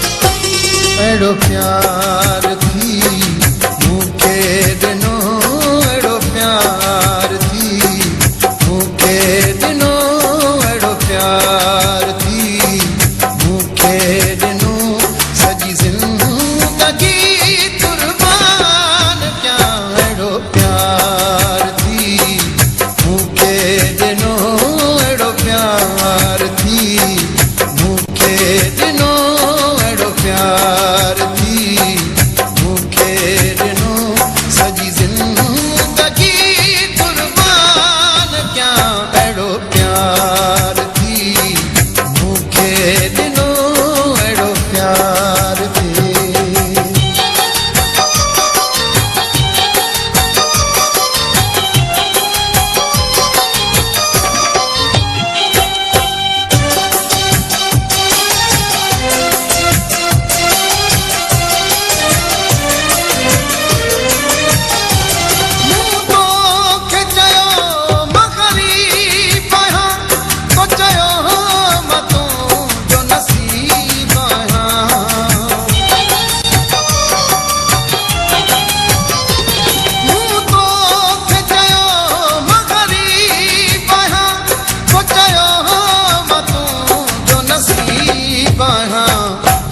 अहिड़ो प्यार थी मूंखे ॾिनो अहिड़ो प्यार थी मूंखे ॾिनो अहिड़ो प्यार थी मूंखे ॾिनो सॼी ज़िंदगी कुर्बान कयां अहिड़ो प्यार थी मूंखे ॾिनो अहिड़ो प्यार थी मूंखे ॾिनो अहिड़ो प्यार थी मूंखे ॾिनो सॼी ज़िंदगी कुर्बान कयां अहिड़ो प्यार थी मूंखे ॾिनो अहिड़ो प्यार थी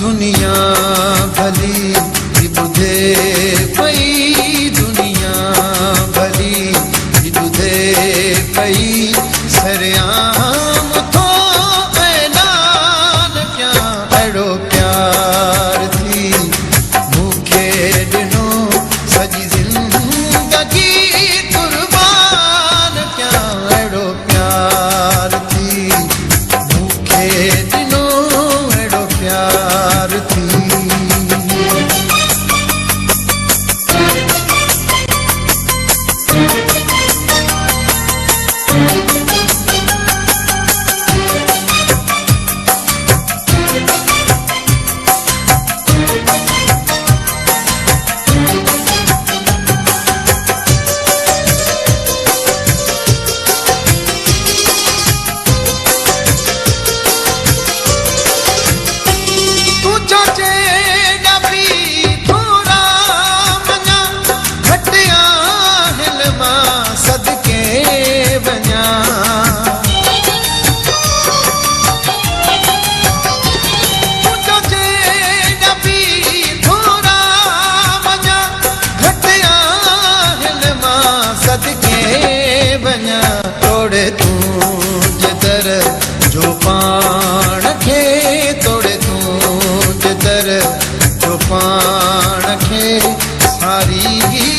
दुनिया भली ॿुधे पई दुनिया भली ॿुधे पई सरियाम थो ऐलान कयां अहिड़ो प्यार थी मूंखे ॾिनो सॼी ज़िंदगी कुर्बान कयां अहिड़ो प्यार थी मूंखे ॾिनो अहिड़ो प्यार थी तोड़े तूं जिदर जो पाण खे तोड़े तूं जिदर जो पाण खे सारी